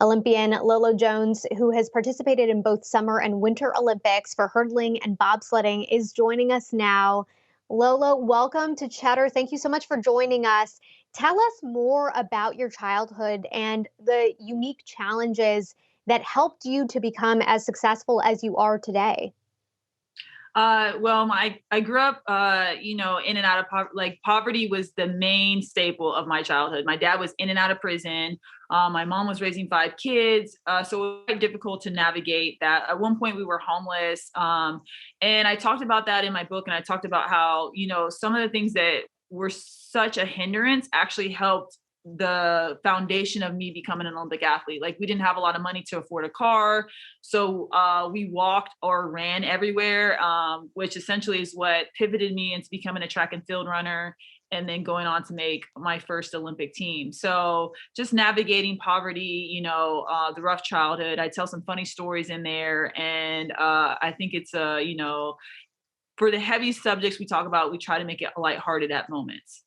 Olympian Lolo Jones, who has participated in both Summer and Winter Olympics for hurdling and bobsledding, is joining us now. Lolo, welcome to Cheddar. Thank you so much for joining us. Tell us more about your childhood and the unique challenges that helped you to become as successful as you are today. I grew up, in and out of poverty. Like poverty was the main staple of my childhood. My dad was in and out of prison. My mom was raising five kids, so it was quite difficult to navigate that. At one point, we were homeless, and I talked about that in my book. And I talked about how some of the things that were such a hindrance actually helped the foundation of me becoming an Olympic athlete. Like we didn't have a lot of money to afford a car. So we walked or ran everywhere, which essentially is what pivoted me into becoming a track and field runner and then going on to make my first Olympic team. So just navigating poverty, the rough childhood. I tell some funny stories in there. And I think it's, for the heavy subjects we talk about, we try to make it lighthearted at moments.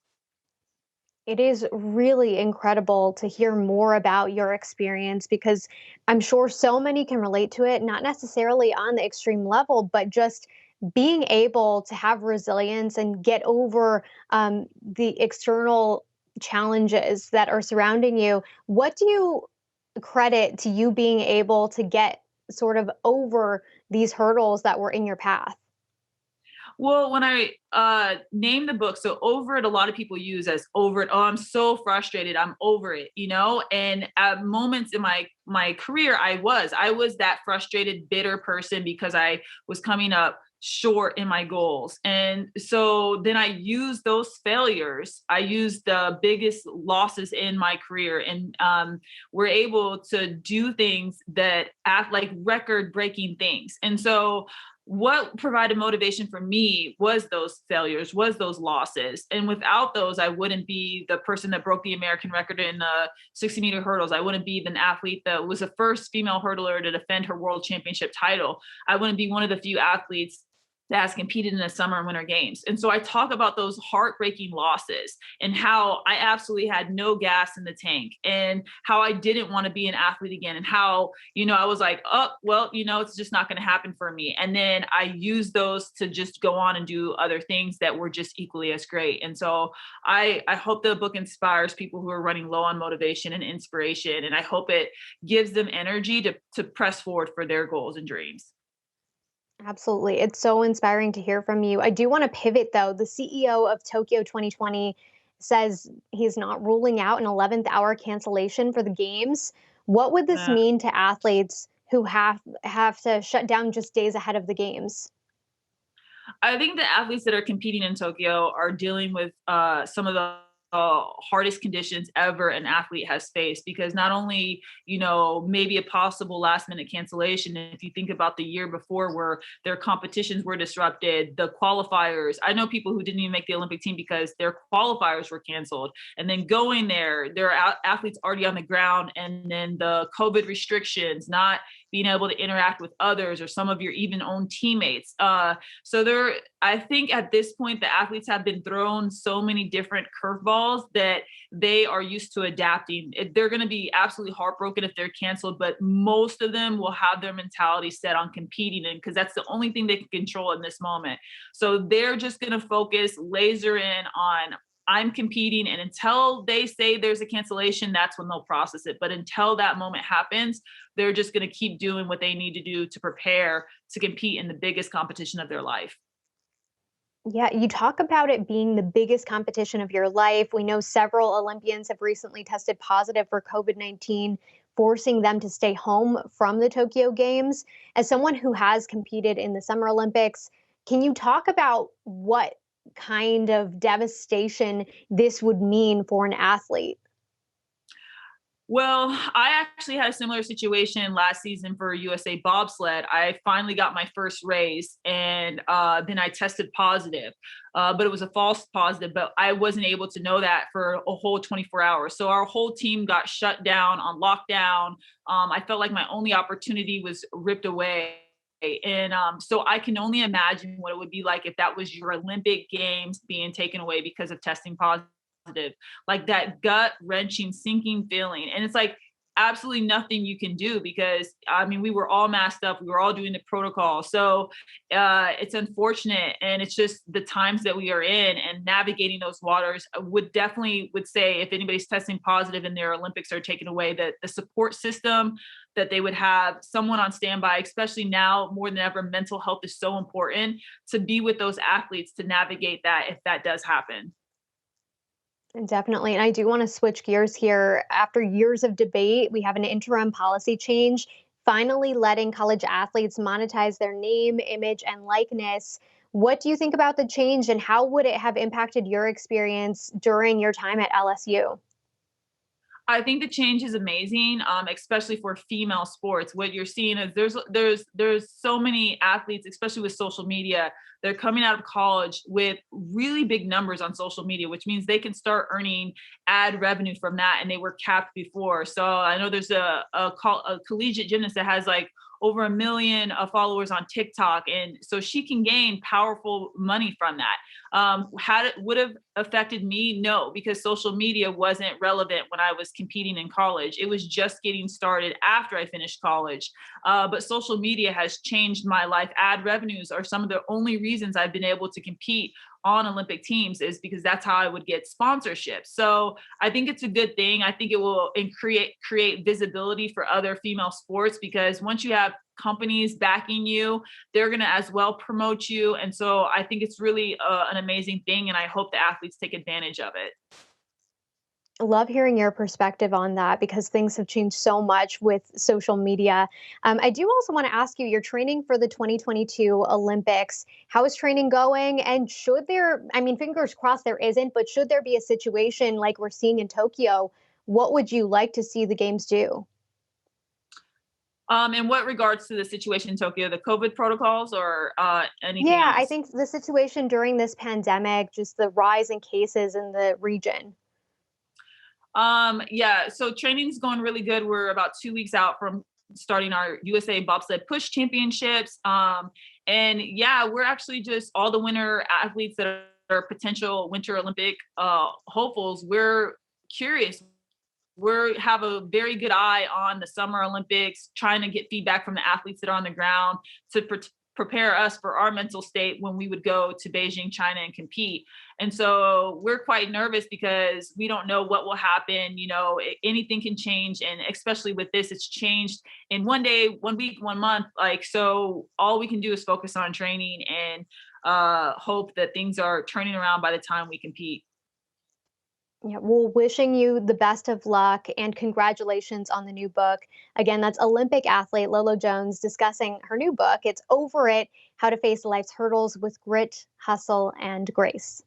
It is really incredible to hear more about your experience because I'm sure so many can relate to it, not necessarily on the extreme level, but just being able to have resilience and get over the external challenges that are surrounding you. What do you credit to you being able to get sort of over these hurdles that were in your path? Well, when I named the book, so over it, a lot of people use as over it. Oh, I'm so frustrated. I'm over it, And at moments in my career, I was that frustrated, bitter person because I was coming up short in my goals. And so then I used those failures. I used the biggest losses in my career and were able to do things that act like record breaking things. And so what provided motivation for me was those failures, was those losses. And without those, I wouldn't be the person that broke the American record in 60-meter hurdles. I wouldn't be an athlete that was the first female hurdler to defend her world championship title. I wouldn't be one of the few athletes that has competed in the summer and winter games. And so I talk about those heartbreaking losses and how I absolutely had no gas in the tank and how I didn't want to be an athlete again and how, I was like, oh, well, it's just not going to happen for me. And then I used those to just go on and do other things that were just equally as great. And so I hope the book inspires people who are running low on motivation and inspiration. And I hope it gives them energy to press forward for their goals and dreams. Absolutely. It's so inspiring to hear from you. I do want to pivot though. The CEO of Tokyo 2020 says he's not ruling out an 11th hour cancellation for the games. What would this mean to athletes who have to shut down just days ahead of the games? I think the athletes that are competing in Tokyo are dealing with some of the hardest conditions ever an athlete has faced because not only maybe a possible last minute cancellation, if you think about the year before where their competitions were disrupted, the qualifiers, I know people who didn't even make the Olympic team because their qualifiers were canceled, and then going there are athletes already on the ground, and then the COVID restrictions, not being able to interact with others or some of your even own teammates. I think at this point, the athletes have been thrown so many different curveballs that they are used to adapting. They're going to be absolutely heartbroken if they're canceled, but most of them will have their mentality set on competing in because that's the only thing they can control in this moment. So they're just going to focus laser in on I'm competing. And until they say there's a cancellation, that's when they'll process it. But until that moment happens, they're just going to keep doing what they need to do to prepare to compete in the biggest competition of their life. Yeah, you talk about it being the biggest competition of your life. We know several Olympians have recently tested positive for COVID-19, forcing them to stay home from the Tokyo Games. As someone who has competed in the Summer Olympics, can you talk about what kind of devastation this would mean for an athlete? Well, I actually had a similar situation last season for USA bobsled. I finally got my first race and then I tested positive, but it was a false positive, but I wasn't able to know that for a whole 24 hours. So our whole team got shut down on lockdown. I felt like my only opportunity was ripped away. And so I can only imagine what it would be like if that was your Olympic Games being taken away because of testing positive, like that gut wrenching, sinking feeling. And it's like, absolutely nothing you can do because I mean we were all masked up, we were all doing the protocol. So it's unfortunate, and it's just the times that we are in and navigating those waters. Would say if anybody's testing positive and their Olympics are taken away, that the support system that they would have someone on standby, especially now more than ever, mental health is so important to be with those athletes to navigate that if that does happen. Definitely. And I do want to switch gears here. After years of debate, we have an interim policy change finally letting college athletes monetize their name, image, and likeness. What do you think about the change, and how would it have impacted your experience during your time at LSU? I think the change is amazing, especially for female sports. What you're seeing is there's so many athletes, especially with social media. They're coming out of college with really big numbers on social media, which means they can start earning ad revenue from that, and they were capped before. So I know there's a collegiate gymnast that has like over 1 million followers on TikTok, and so she can gain powerful money from that. How it would have affected me? No, because social media wasn't relevant when I was competing in college. It was just getting started after I finished college. But social media has changed my life. Ad revenues are some of the only reasons I've been able to compete on Olympic teams, is because that's how I would get sponsorships. So I think it's a good thing. I think it will create visibility for other female sports, because once you have companies backing you, they're going to as well promote you. And so I think it's really an amazing thing. And I hope the athletes take advantage of it. Love hearing your perspective on that because things have changed so much with social media. I do also want to ask you, you're training for the 2022 Olympics. How is training going? And should there, I mean, fingers crossed there isn't, but should there be a situation like we're seeing in Tokyo, what would you like to see the games do? In what regards to the situation in Tokyo, the COVID protocols, or anything Yeah, I else? think the situation during this pandemic, just the rise in cases in the region. Yeah, so training's going really good. We're about 2 weeks out from starting our USA bobsled push championships. And yeah, we're actually just all the winter athletes that are potential Winter Olympic hopefuls. We're curious. We have a very good eye on the Summer Olympics, trying to get feedback from the athletes that are on the ground to prepare us for our mental state when we would go to Beijing, China, and compete. And so we're quite nervous because we don't know what will happen. You know, anything can change. And especially with this, it's changed in one day, 1 week, 1 month. Like, so all we can do is focus on training and hope that things are turning around by the time we compete. Yeah, well, wishing you the best of luck and congratulations on the new book. Again, that's Olympic athlete Lolo Jones discussing her new book. It's Over It: How to Face Life's Hurdles with Grit, Hustle, and Grace.